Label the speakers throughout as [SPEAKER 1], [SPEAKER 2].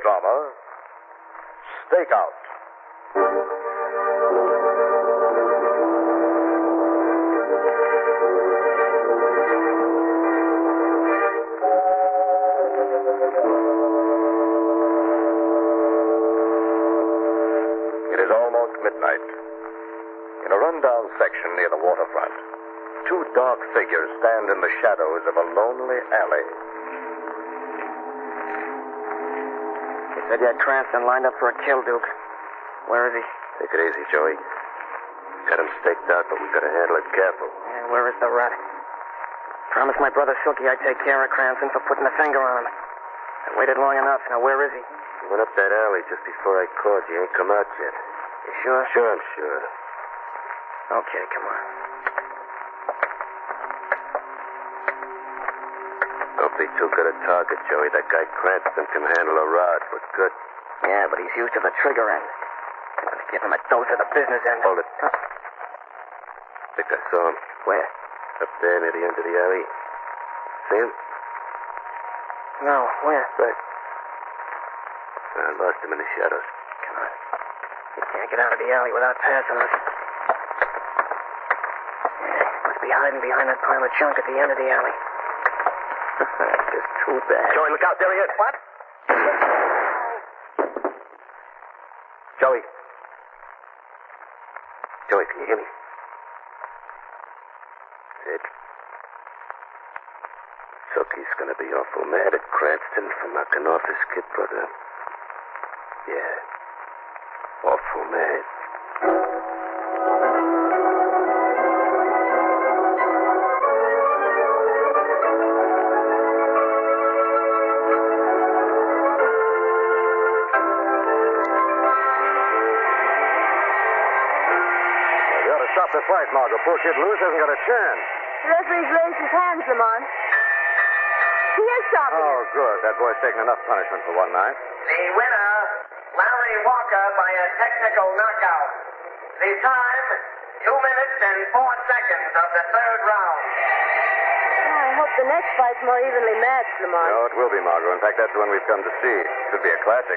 [SPEAKER 1] drama, Stakeout. It is almost midnight. In a rundown section near the waterfront, two dark figures stand in the shadows of a lonely alley.
[SPEAKER 2] You said you had Cranston lined up for a kill, Duke. Where is he?
[SPEAKER 1] Take it easy, Joey. Got him staked out, but we've got to handle it careful.
[SPEAKER 2] Yeah, where is the rat? Promised my brother Silky I'd take care of Cranston for putting a finger on him. I waited long enough. Now, where is he?
[SPEAKER 1] He went up that alley just before I called you. Ain't come out yet.
[SPEAKER 2] You sure?
[SPEAKER 1] Sure, I'm sure.
[SPEAKER 2] Okay, come on.
[SPEAKER 1] Don't be too good a target, Joey. That guy Cranston can handle a rod, but good.
[SPEAKER 2] Yeah, but he's used to the trigger end. I'm going to give him a dose of the business end.
[SPEAKER 1] Hold it. Think I saw him.
[SPEAKER 2] Where?
[SPEAKER 1] Up there near the end of the alley. See him?
[SPEAKER 2] No, where?
[SPEAKER 1] Right. I lost him in the shadows.
[SPEAKER 2] Come on. He can't get out of the alley without passing us. Must be hiding behind that pile of junk at the end of the alley.
[SPEAKER 1] Just too bad.
[SPEAKER 2] Joey, look out. There he is. What?
[SPEAKER 1] Joey. Joey, can you hear me? Sid. Silky's gonna be awful mad at Cranston for knocking off his kid brother. Yeah. Awful mad. Stop the fight, Margo. Poor kid Lewis hasn't got a chance.
[SPEAKER 3] The referee's raised his hands, Lamont. He is stopping.
[SPEAKER 1] Oh, good. That boy's taken enough punishment for one night.
[SPEAKER 4] The winner, Larry Walker, by a technical knockout. The time, 2 minutes and 4 seconds of the third round.
[SPEAKER 3] Oh, I hope the next fight's more evenly matched, Lamont.
[SPEAKER 1] No, it will be, Margo. In fact, that's the one we've come to see. Should be a classic.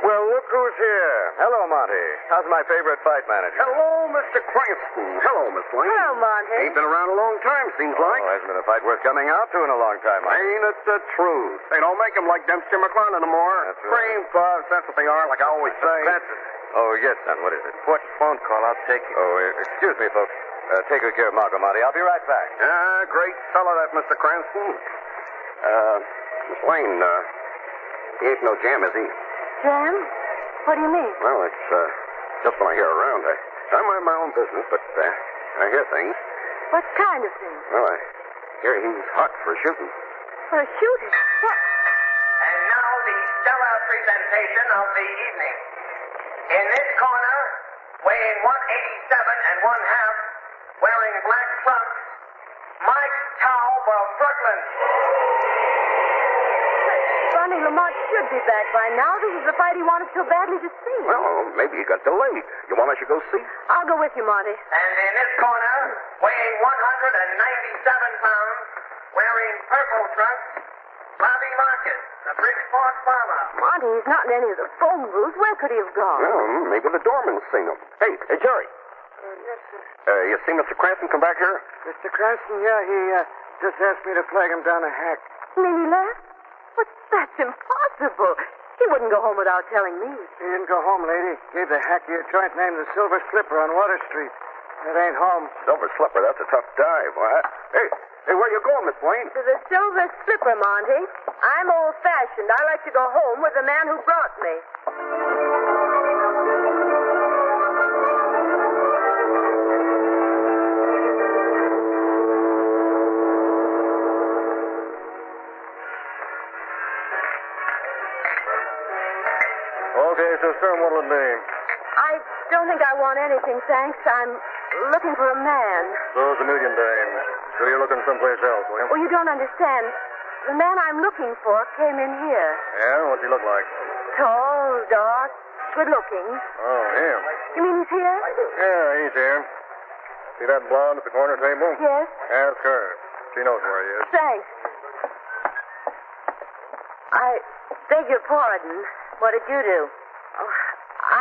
[SPEAKER 1] Well, look who's here. Hello, Monty. How's my favorite fight manager?
[SPEAKER 5] Hello, Mr. Cranston. Hello, Miss Lane.
[SPEAKER 3] Hello, Monty.
[SPEAKER 5] Ain't been around a long time, seems like.
[SPEAKER 1] Oh, hasn't been a fight worth coming out to in a long time, Monty.
[SPEAKER 5] Ain't it the truth? They don't make 'em like Dempsey McClellan anymore.
[SPEAKER 1] That's right.
[SPEAKER 5] Cream puffs, that's what they are, like I always say.
[SPEAKER 1] That's it. Oh, yes, son. What is it?
[SPEAKER 5] Important phone call. I'll take it.
[SPEAKER 1] Oh, excuse me, folks. Take good care of Margo, Monty. I'll be right back.
[SPEAKER 5] Great fellow, that Mr. Cranston. Miss Lane, he ain't no jam, is he?
[SPEAKER 3] Jam? What do you mean?
[SPEAKER 5] Well, it's just when I hear around. I mind my own business, but I hear things.
[SPEAKER 3] What kind of thing?
[SPEAKER 5] Well, I hear he's hot for shooting.
[SPEAKER 3] For a shooting? What?
[SPEAKER 4] And now the stellar presentation of the evening. In this corner, weighing 187 1/2, wearing black trunks, Mike Taub of Brooklyn.
[SPEAKER 3] Funny, Lamont should be back by now. This is the fight he wanted so badly to see.
[SPEAKER 5] Well, maybe he got delayed. You want us to go see?
[SPEAKER 3] I'll go with you, Monty.
[SPEAKER 4] And in this corner, weighing 197 pounds, wearing purple trunks, Bobby Marcus, the Bridgeport farmer.
[SPEAKER 3] Monty, he's not in any of the phone booths. Where could he have gone?
[SPEAKER 5] Well, maybe the doorman's seen him. Hey, Jerry.
[SPEAKER 2] Yes, sir.
[SPEAKER 5] You see Mr. Cranston come back here?
[SPEAKER 2] Mr. Cranston, yeah, he just asked me to flag him down a hack.
[SPEAKER 3] You mean he left? But that's impossible. He wouldn't go home without telling me.
[SPEAKER 2] He didn't go home, lady. Gave the hacky a joint named the Silver Slipper on Water Street. It ain't home.
[SPEAKER 5] Silver Slipper, that's a tough dive. What? Hey, where you going, Miss Wayne?
[SPEAKER 3] To the Silver Slipper, Monty. I'm old-fashioned. I like to go home with the man who brought me.
[SPEAKER 1] Okay, sister, what'll it be?
[SPEAKER 3] I don't think I want anything, thanks. I'm looking for a man.
[SPEAKER 1] So's a million dames. So you're looking someplace else, will you?
[SPEAKER 3] Well, you don't understand. The man I'm looking for came in here.
[SPEAKER 1] Yeah? What's he look like?
[SPEAKER 3] Tall, dark, good-looking.
[SPEAKER 1] Oh, him.
[SPEAKER 3] You mean he's here?
[SPEAKER 1] Yeah, he's here. See that blonde at the corner table?
[SPEAKER 3] Yes.
[SPEAKER 1] Ask her. She knows where he is.
[SPEAKER 3] Thanks. I beg your pardon. What did you do? Oh,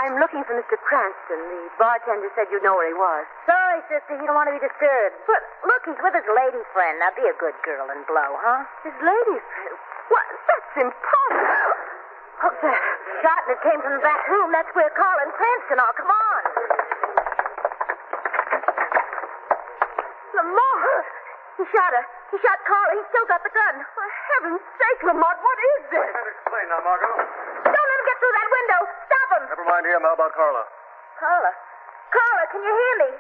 [SPEAKER 3] I'm looking for Mr. Cranston. The bartender said you'd know where he was.
[SPEAKER 6] Sorry, sister. He don't want to be disturbed. But look, he's with his lady friend. Now be a good girl and blow, huh?
[SPEAKER 3] His lady friend? What? That's impossible.
[SPEAKER 6] Oh, that shot and it came from the back room. That's where Carl and Cranston are. Come on.
[SPEAKER 3] Lamont! He shot her. He shot Carl. He's still got the gun. For heaven's sake, Lamont, what is this?
[SPEAKER 5] I can't explain now, Margo.
[SPEAKER 3] Don't let him get through that window. Stop him.
[SPEAKER 5] Never mind him. How about Carla?
[SPEAKER 6] Carla. Carla, can you hear me?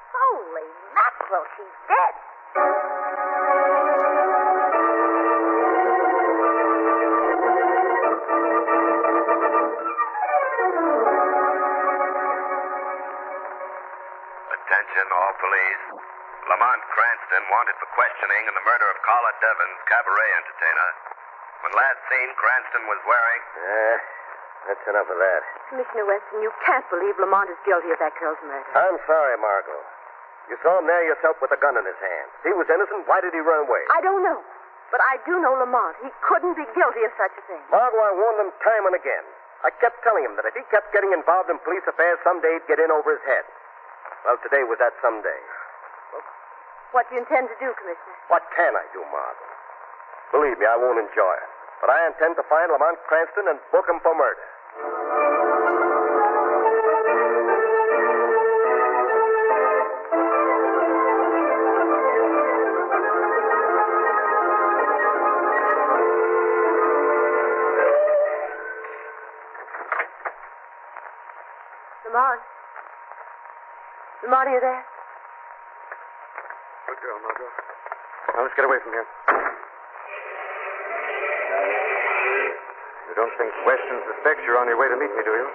[SPEAKER 6] Holy mackerel, she's dead.
[SPEAKER 1] Attention, all police. Lamont Cranston wanted for questioning in the murder of Carla Devons, cabaret entertainer. When last seen, Cranston was wearing...
[SPEAKER 2] That's enough of that.
[SPEAKER 3] Commissioner Weston, you can't believe Lamont is guilty of that girl's murder.
[SPEAKER 2] I'm sorry, Margo. You saw him there yourself with a gun in his hand. He was innocent. Why did he run away?
[SPEAKER 3] I don't know. But I do know Lamont. He couldn't be guilty of such a thing.
[SPEAKER 2] Margo, I warned him time and again. I kept telling him that if he kept getting involved in police affairs, someday he'd get in over his head. Well, today was that someday.
[SPEAKER 3] What do you intend to do, Commissioner?
[SPEAKER 2] What can I do, Margo? Believe me, I won't enjoy it. But I intend to find Lamont Cranston and book him for murder.
[SPEAKER 3] Lamont? Lamont, are you there?
[SPEAKER 5] Good girl, Margo. Now, let's get away from here. You don't think Weston suspects you're on your way to meet me, do you?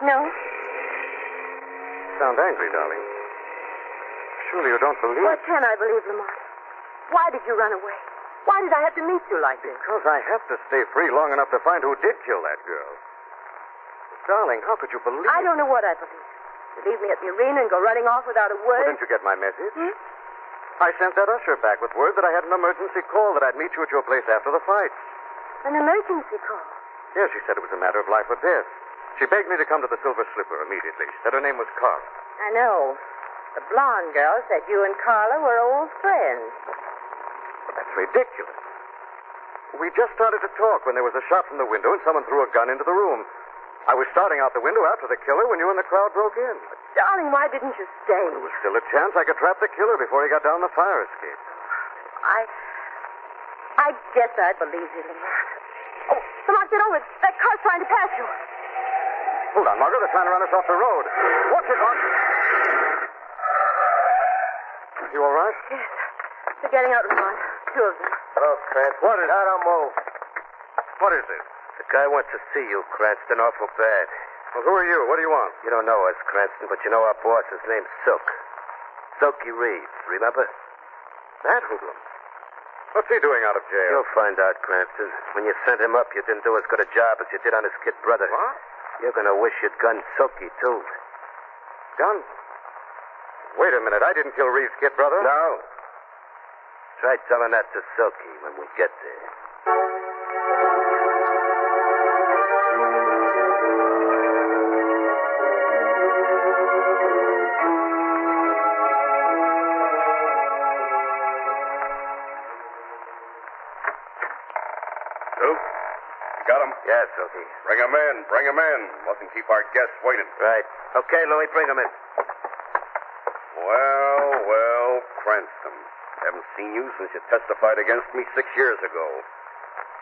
[SPEAKER 3] No.
[SPEAKER 5] You sound angry, darling. Surely you don't believe...
[SPEAKER 3] What can I believe, Lamont? Why did you run away? Why did I have to meet you like this?
[SPEAKER 5] Because I have to stay free long enough to find who did kill that girl. Darling, how could you believe...
[SPEAKER 3] I don't know what I believe. You leave me at the arena and go running off without a
[SPEAKER 5] Well,
[SPEAKER 3] word?
[SPEAKER 5] didn't you get my message? I sent that usher back with word that I had an emergency call that I'd meet you at your place after the fight.
[SPEAKER 3] An emergency call?
[SPEAKER 5] Yes, she said it was a matter of life or death. She begged me to come to the Silver Slipper immediately. She said her name was Carla.
[SPEAKER 6] I know. The blonde girl said you and Carla were old friends.
[SPEAKER 5] But that's ridiculous. We just started to talk when there was a shot from the window and someone threw a gun into the room. I was starting out the window after the killer when you and the crowd broke in.
[SPEAKER 3] Darling, why didn't you stay?
[SPEAKER 5] There was still a chance I could trap the killer before he got down the fire escape.
[SPEAKER 3] I guess I believe you, Lamont. Oh, Lamont, get over. That car's trying to pass you.
[SPEAKER 5] Hold on, Margo. They're trying to run us off the road. Watch it, Margo. You all right?
[SPEAKER 3] Yes. They're getting out, Lamont. Two of them.
[SPEAKER 2] Hello, Cranston.
[SPEAKER 5] What is...
[SPEAKER 2] I don't move.
[SPEAKER 5] What is this?
[SPEAKER 2] The guy wants to see you, Cranston, awful bad.
[SPEAKER 5] Well, who are you? What do you want?
[SPEAKER 2] You don't know us, Cranston, but you know our boss. His name's Silk. Silky Reeves, remember?
[SPEAKER 5] That hoodlum. What's he doing out of jail?
[SPEAKER 2] You'll find out, Cranston. When you sent him up, you didn't do as good a job as you did on his kid brother.
[SPEAKER 5] What?
[SPEAKER 2] You're going to wish you'd gunned Silky, too.
[SPEAKER 5] Gun? Wait a minute. I didn't kill Reeves' kid brother.
[SPEAKER 2] No. Try telling that to Silky when we get there. Yes, Silky.
[SPEAKER 1] Bring him in. Bring him in. Mustn't keep our guests waiting.
[SPEAKER 2] Right. Okay, Louie, bring him in.
[SPEAKER 1] Well, Cranston. Haven't seen you since you testified against me 6 years ago.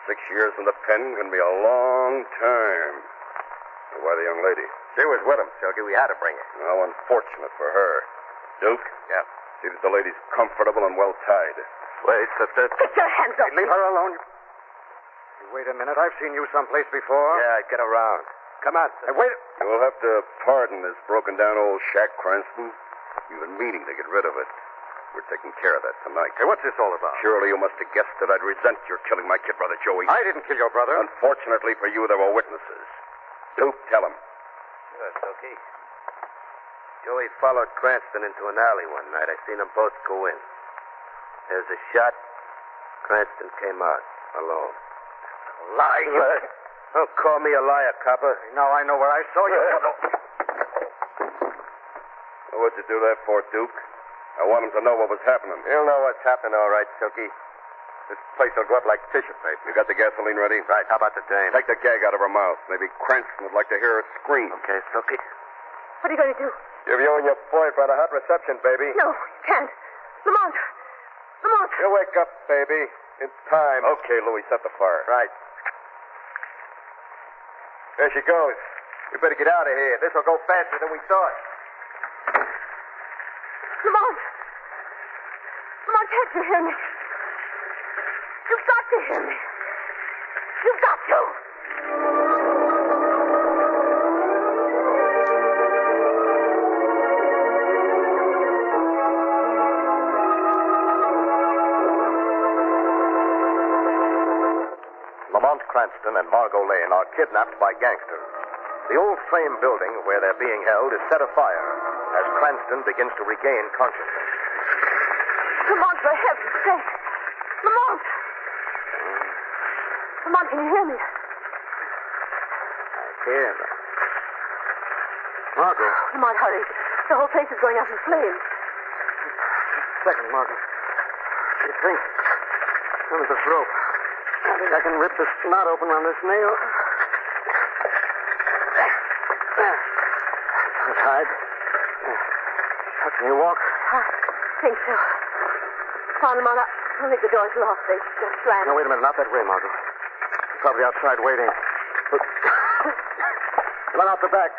[SPEAKER 1] 6 years in the pen can be a long time. Why the young lady?
[SPEAKER 2] She was with him, Silky. We had to bring her.
[SPEAKER 1] How unfortunate for her. Duke?
[SPEAKER 2] Yeah.
[SPEAKER 1] See that the lady's comfortable and well tied.
[SPEAKER 2] Wait, sister.
[SPEAKER 3] Get your hands up.
[SPEAKER 5] Leave her alone. Wait a minute. I've seen you someplace before.
[SPEAKER 2] Yeah, get around. Come on, sister.
[SPEAKER 5] Wait.
[SPEAKER 1] You'll have to pardon this broken-down old shack, Cranston. We've been meaning to get rid of it. We're taking care of that tonight.
[SPEAKER 5] Hey, what's this all about?
[SPEAKER 1] Surely you must have guessed that I'd resent your killing my kid brother, Joey.
[SPEAKER 5] I didn't kill your brother.
[SPEAKER 1] Unfortunately for you, there were witnesses. Duke, tell him.
[SPEAKER 2] Sure, Silky. Joey followed Cranston into an alley one night. I seen them both go in. There was a shot. Cranston came out alone.
[SPEAKER 5] Liar. Don't call me a liar, copper. Now I know where I saw you.
[SPEAKER 1] What'd you do that for, Duke? I want him to know what was happening. He'll know what's happening, all right, Silky. This place will go up like tissue paper. You got the gasoline ready? Right. How about the dame? Take the gag out of her mouth. Maybe Cranston would like to hear her scream.
[SPEAKER 5] Okay, Silky.
[SPEAKER 3] What are you going to do?
[SPEAKER 1] Give you and your boyfriend a hot reception, baby.
[SPEAKER 3] No, can't. Lamont. Lamont.
[SPEAKER 1] You wake up, baby. It's time. Okay, Louis, set the fire. Right. There she goes. We better get out of here. This will go faster than we thought.
[SPEAKER 3] Lamont. Lamont, can't you hear me? You've got to hear me. You've got to.
[SPEAKER 1] Lamont Cranston and Margo Lane are kidnapped by gangsters. The old frame building where they're being held is set afire as Cranston begins to regain consciousness.
[SPEAKER 3] Lamont, for heaven's sake. Lamont. Lamont, can you hear me?
[SPEAKER 5] I can. Margo.
[SPEAKER 3] Lamont, hurry. The whole place is going up in flames.
[SPEAKER 5] Second, Margo. You think? Under this rope. I think I can rip this knot open on this nail. It's tied. How can you walk?
[SPEAKER 3] I think so. Come on, Lamont. I don't think the door's locked. They just slammed.
[SPEAKER 5] No, wait a minute. Not that way, Margo. He's probably outside waiting. Run out the back.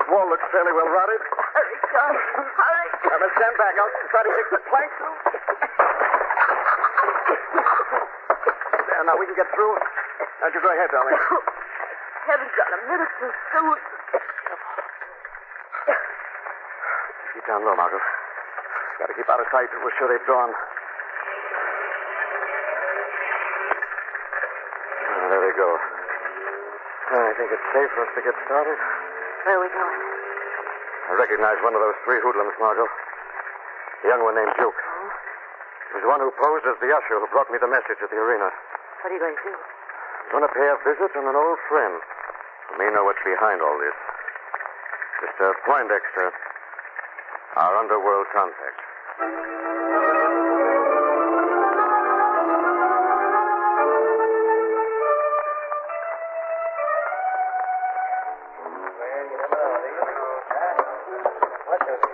[SPEAKER 5] The wall looks fairly well rotted.
[SPEAKER 3] Hurry, John. Hurry.
[SPEAKER 5] Now, let's stand back. I'll try to fix the plank through. There, now we can get through. Now, you go ahead, darling.
[SPEAKER 3] Haven't got a minute to do it.
[SPEAKER 5] Keep down low, Margo. Got to keep out of sight till we're sure they've gone. There they go. I think it's safe for us to get started.
[SPEAKER 3] Where are we going?
[SPEAKER 5] I recognize one of those three hoodlums, Margo. The young one named Duke.
[SPEAKER 3] Oh?
[SPEAKER 5] He was the one who posed as the usher who brought me the message at the arena.
[SPEAKER 3] What are you going to do?
[SPEAKER 5] I'm going to pay a visit on an old friend who may know what's behind all this. Mr. Poindexter, our underworld contact.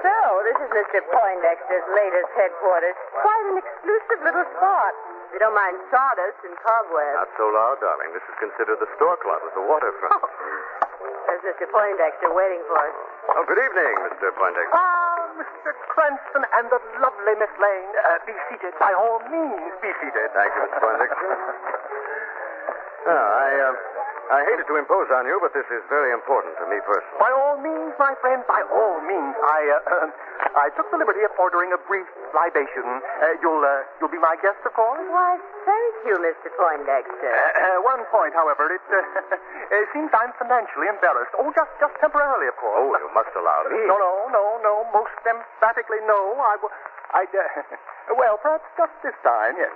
[SPEAKER 6] So, this is Mr. Poindexter's latest headquarters. Quite an exclusive little spot.
[SPEAKER 3] You don't mind sawdust and cobwebs.
[SPEAKER 5] Not so loud, darling. This is considered the store club at the waterfront.
[SPEAKER 3] There's Mr. Poindexter waiting for us.
[SPEAKER 5] Oh, good evening, Mr. Poindexter.
[SPEAKER 4] Mr. Cranston and the lovely Miss Lane. Be seated. By all means, be seated.
[SPEAKER 5] Thank you, Mr. Poindexter. I hated to impose on you, but this is very important to me personally.
[SPEAKER 4] By all means, my friend, by all means. I took the liberty of ordering a brief libation. You'll be my guest, of course?
[SPEAKER 3] Why, thank you, Mr. Poindexter.
[SPEAKER 4] One point, however, it seems I'm financially embarrassed. Oh, just temporarily, of course.
[SPEAKER 5] Oh, you must allow me.
[SPEAKER 4] No. Most emphatically, no. Well, perhaps just this time, yes.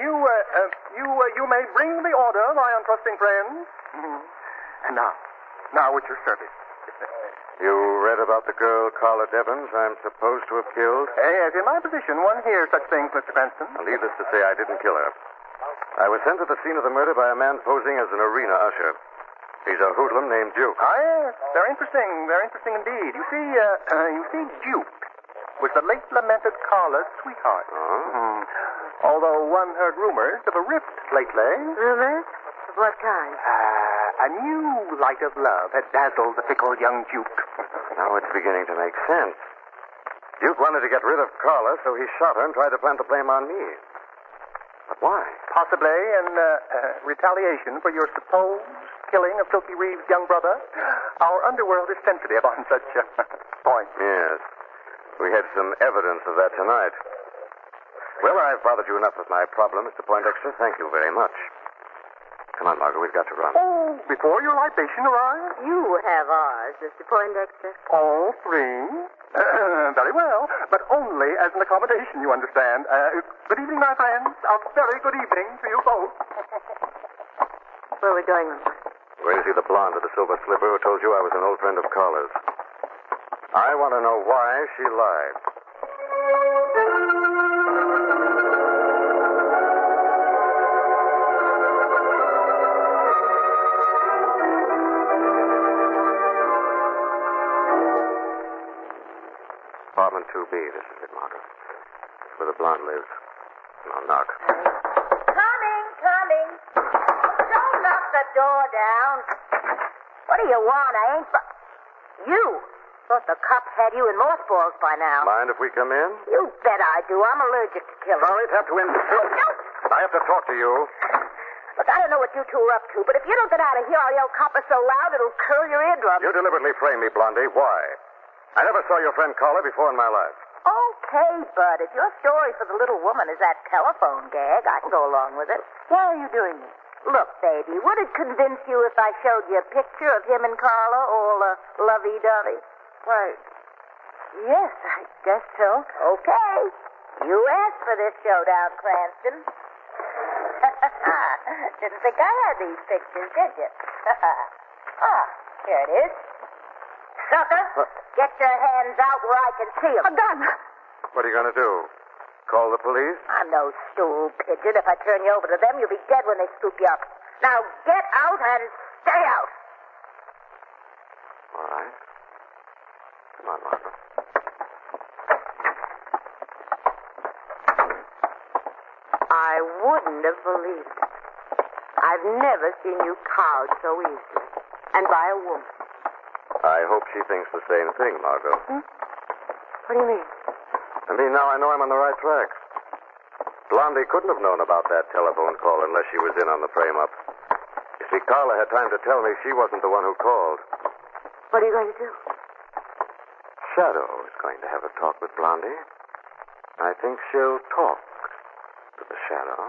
[SPEAKER 4] You may bring the order, my untrusting friend. And now at your service.
[SPEAKER 5] You read about the girl, Carla Devons, I'm supposed to have killed?
[SPEAKER 4] Yes, in my position, one hears such things, Mr. Cranston.
[SPEAKER 5] Needless to say, I didn't kill her. I was sent to the scene of the murder by a man posing as an arena usher. He's a hoodlum named Duke.
[SPEAKER 4] Yes, very interesting indeed. You see, Duke was the late lamented Carla's sweetheart.
[SPEAKER 5] Oh?
[SPEAKER 4] Although one heard rumors of a rift lately.
[SPEAKER 3] Rumors? Of what kind?
[SPEAKER 4] A new light of love had dazzled the fickle young Duke.
[SPEAKER 5] Now it's beginning to make sense. Duke wanted to get rid of Carla, so he shot her and tried to plant the blame on me. But why?
[SPEAKER 4] Possibly in retaliation for your supposed killing of Filthy Reeves' young brother. Our underworld is sensitive on such points.
[SPEAKER 5] Yes. We had some evidence of that tonight. Well, I've bothered you enough with my problem, Mr. Poindexter. Thank you very much. Come on, Margo. We've got to run.
[SPEAKER 7] Oh, before your libation arrives?
[SPEAKER 3] You have ours, Mr. Poindexter.
[SPEAKER 7] All three? Very well, but only as an accommodation, you understand. Good evening, my friends. A very good evening to you both.
[SPEAKER 3] Where are we going, Lamont?
[SPEAKER 5] Going to see the blonde with the silver slipper who told you I was an old friend of Carla's. I want to know why she lied. Apartment 2B, this is it, Margo. It's where the blonde lives. I'll knock.
[SPEAKER 6] Coming. Don't knock the door down. What do you want? I ain't... You. Thought the cops had you in mothballs by now.
[SPEAKER 5] Mind if we come in?
[SPEAKER 6] You bet I do. I'm allergic to killers.
[SPEAKER 5] Sorry to have to interfere.
[SPEAKER 6] No.
[SPEAKER 5] I have to talk to you.
[SPEAKER 6] Look, I don't know what you two are up to, but if you don't get out of here, I'll yell copper so loud it'll curl your eardrums.
[SPEAKER 5] You deliberately framed me, Blondie. Why? I never saw your friend Carla before in my life.
[SPEAKER 6] Okay, Bud. If your story for the little woman is that telephone gag, I can go along with it. Why are you doing this? Look, baby, would it convince you if I showed you a picture of him and Carla, all lovey-dovey?
[SPEAKER 3] Why, yes, I guess so.
[SPEAKER 6] Okay. You asked for this showdown, Cranston. Didn't think I had these pictures, did you? Here it is. Sucker, get your hands out where I can see them.
[SPEAKER 3] A gun!
[SPEAKER 5] What are you going to do? Call the police?
[SPEAKER 6] I'm no stool pigeon. If I turn you over to them, you'll be dead when they scoop you up. Now get out and stay out.
[SPEAKER 5] All right. Come on, Margo.
[SPEAKER 3] I wouldn't have believed it. I've never seen you cowed so easily. And by a woman.
[SPEAKER 5] I hope she thinks the same thing, Margo.
[SPEAKER 3] What do you mean?
[SPEAKER 5] I mean, now I know I'm on the right track. Blondie couldn't have known about that telephone call unless she was in on the frame-up. You see, Carla had time to tell me she wasn't the one who called.
[SPEAKER 3] What are you going to do?
[SPEAKER 5] Shadow is going to have a talk with Blondie. I think she'll talk to the Shadow.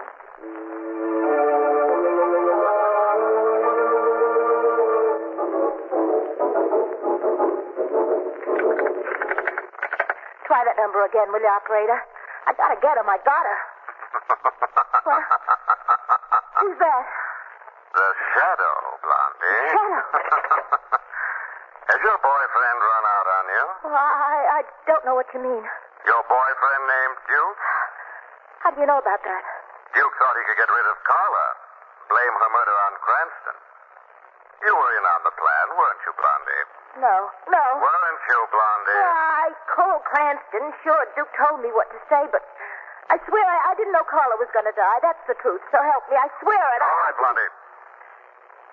[SPEAKER 6] Try that number again, will you, operator? I gotta get him. I gotta. What? Who's that?
[SPEAKER 5] The Shadow, Blondie.
[SPEAKER 6] Shadow?
[SPEAKER 5] Has your boyfriend run out on you?
[SPEAKER 6] Well, I don't know what you mean.
[SPEAKER 5] Your boyfriend named Duke?
[SPEAKER 6] How do you know about that?
[SPEAKER 5] Duke thought he could get rid of Carla. Blame her murder on Cranston. You were in on the plan, weren't you, Blondie?
[SPEAKER 6] No.
[SPEAKER 5] Weren't you, Blondie?
[SPEAKER 6] I called Cranston. Sure, Duke told me what to say, but I swear I didn't know Carla was going to die. That's the truth. So help me. I swear it.
[SPEAKER 5] All right, Blondie.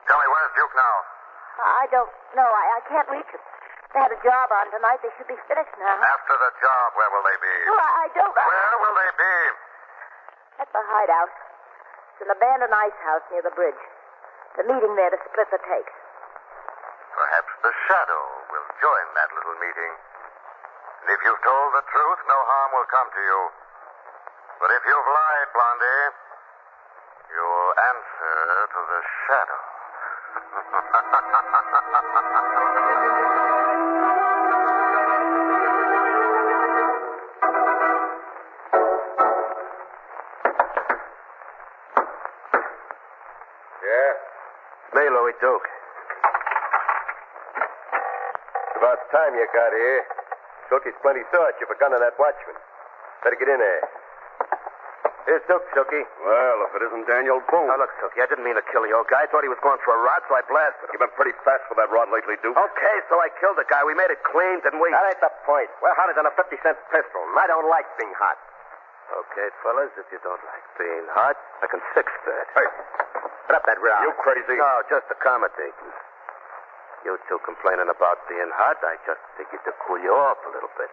[SPEAKER 5] Tell me, where's Duke now?
[SPEAKER 6] I don't know. I can't reach him. They had a job on tonight. They should be finished now.
[SPEAKER 5] After the job, where will they be?
[SPEAKER 6] Well, I don't...
[SPEAKER 5] Where will they be?
[SPEAKER 6] At the hideout. It's an abandoned ice house near the bridge. The meeting there to split the take.
[SPEAKER 5] Perhaps the Shadow will join that little meeting. And if you've told the truth, no harm will come to you. But if you've lied, Blondie, you'll answer to the Shadow.
[SPEAKER 1] Yeah?
[SPEAKER 5] Me, Louis Duke.
[SPEAKER 1] About time you got here. Silky's plenty thought you for gunning that watchman. Better get in there. Here's Duke, Silky. Well, if it isn't Daniel Boone.
[SPEAKER 5] Now, look, Silky, I didn't mean to kill the old guy. I thought he was going for a rod, so I blasted him.
[SPEAKER 1] You've been pretty fast with that rod lately, Duke.
[SPEAKER 5] Okay, so I killed the guy. We made it clean, didn't we?
[SPEAKER 1] That ain't the point. We're hotter than a 50-cent pistol, and I don't like being hot.
[SPEAKER 5] Okay, fellas, if you don't like being hot, I can fix that.
[SPEAKER 1] Hey,
[SPEAKER 5] put up that rod.
[SPEAKER 1] You crazy?
[SPEAKER 5] No, just accommodating. You two complaining about being hot, I just figured to cool you off a little bit.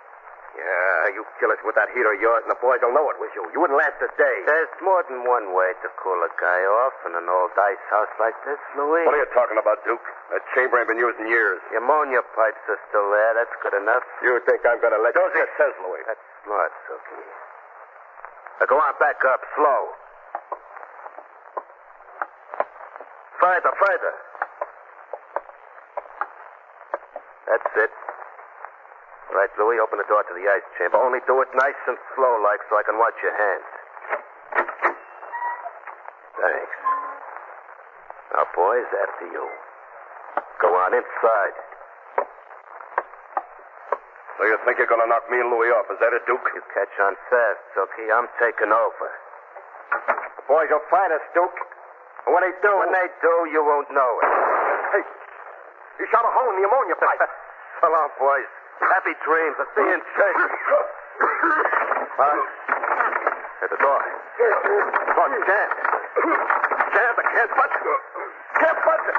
[SPEAKER 1] Yeah, you kill us with that heater of yours, and the boys will know it was you. You wouldn't last a day.
[SPEAKER 5] There's more than one way to cool a guy off in an old ice house like this, Louis.
[SPEAKER 1] What are you talking about, Duke? That chamber ain't been used in years.
[SPEAKER 5] Your ammonia pipes are still there. That's good enough.
[SPEAKER 1] You think I'm going to let you? It says, Louis.
[SPEAKER 5] That's smart, Silky. Now go on, back up, slow.
[SPEAKER 1] Further. That's it. All right, Louie, open the door to the ice chamber. Only do it nice and slow like so I can watch your hands. Thanks. Now, boys, after you. Go on inside. So you think you're going to knock me and Louie off? Is that it, Duke? You catch on fast, Silky. I'm taking over. The boys will fight us, Duke. And when they do, you won't know it.
[SPEAKER 7] Hey, you shot a hole in the ammonia pipe.
[SPEAKER 1] So long, boys. Happy dreams. I'll see you in church. All right. At the door. Come on, stand. Stand, I can't punch it. Can't punch it.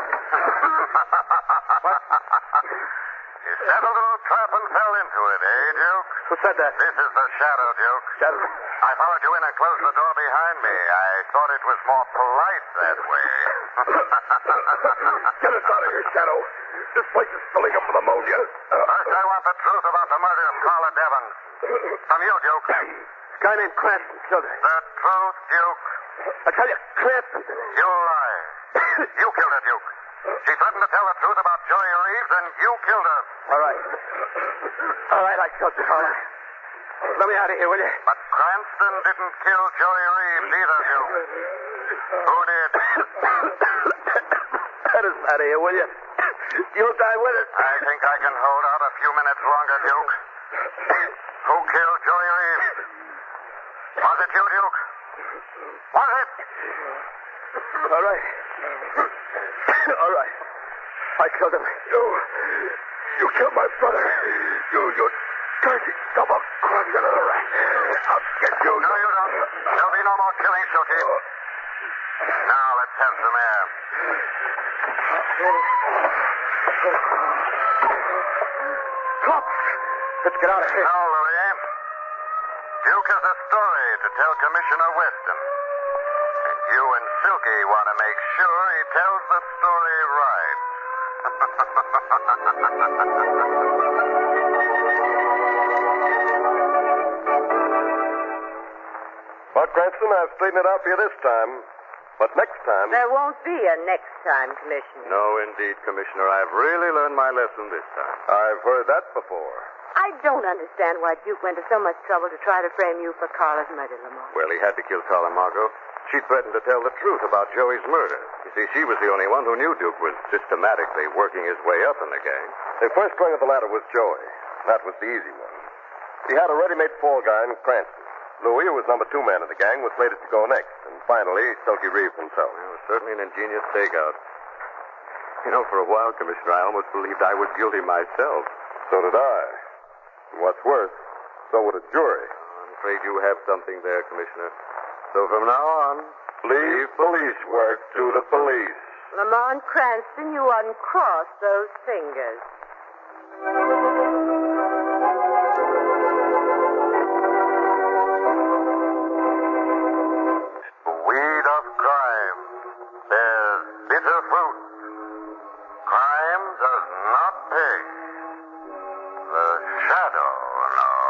[SPEAKER 5] You set a little trap and fell into it, eh, Duke?
[SPEAKER 1] Who said that?
[SPEAKER 5] This is the Shadow, Duke.
[SPEAKER 1] Shadow?
[SPEAKER 5] I followed you in and closed the door behind me. I thought it was more polite that way.
[SPEAKER 1] Get us out of here, Shadow. This place is filling up with ammonia.
[SPEAKER 5] First, I want the truth about the murder of Carla Devons. From you, Duke.
[SPEAKER 1] A guy named Cranston killed her.
[SPEAKER 5] The truth, Duke.
[SPEAKER 1] I tell you, Cranston did it.
[SPEAKER 5] You lie. You killed her, Duke. She threatened to tell the truth about Joey Reeves, and you killed her.
[SPEAKER 1] All right. All right, I killed her. All right. Let me out of here, will you?
[SPEAKER 5] But Cranston didn't kill Joey Reeves either, Duke. Who did?
[SPEAKER 1] Let us out of here, will you? You'll die with it.
[SPEAKER 5] I think I can hold out a few minutes longer, Duke. Who killed Joey Reeves? Was it you, Duke? Was it?
[SPEAKER 1] All right. All right. I killed him. You killed my brother. You dirty double criminal. I'll get you.
[SPEAKER 5] No, you don't. There'll be no more killing, Silky. Now, let's have some air.
[SPEAKER 1] Cops! Let's get out of here.
[SPEAKER 5] Now, Louis, Duke has a story to tell Commissioner Weston. And you and Silky want to make sure he tells the story right.
[SPEAKER 1] Well, Cranston, I've straightened it out for you this time. But next time...
[SPEAKER 3] There won't be a next time, Commissioner.
[SPEAKER 1] No, indeed, Commissioner. I've really learned my lesson this time. I've heard that before.
[SPEAKER 3] I don't understand why Duke went to so much trouble to try to frame you for Carla's murder, Lamont.
[SPEAKER 1] Well, he had to kill Carla, Margo. She threatened to tell the truth about Joey's murder. You see, she was the only one who knew Duke was systematically working his way up in the gang. The first rung of the ladder was Joey. That was the easy one. He had a ready-made fall guy in Cranston. Louis, who was number 2 man in the gang, was slated to go next. And finally, Silky Reeves himself. It was certainly an ingenious stakeout. You know, for a while, Commissioner, I almost believed I was guilty myself. So did I. And what's worse, so would a jury. I'm afraid you have something there, Commissioner. So from now on, leave police work to the police.
[SPEAKER 3] Lamont Cranston, you uncross those fingers.
[SPEAKER 5] Weed of crime bears bitter fruit. Crime does not pay. The shadow knows.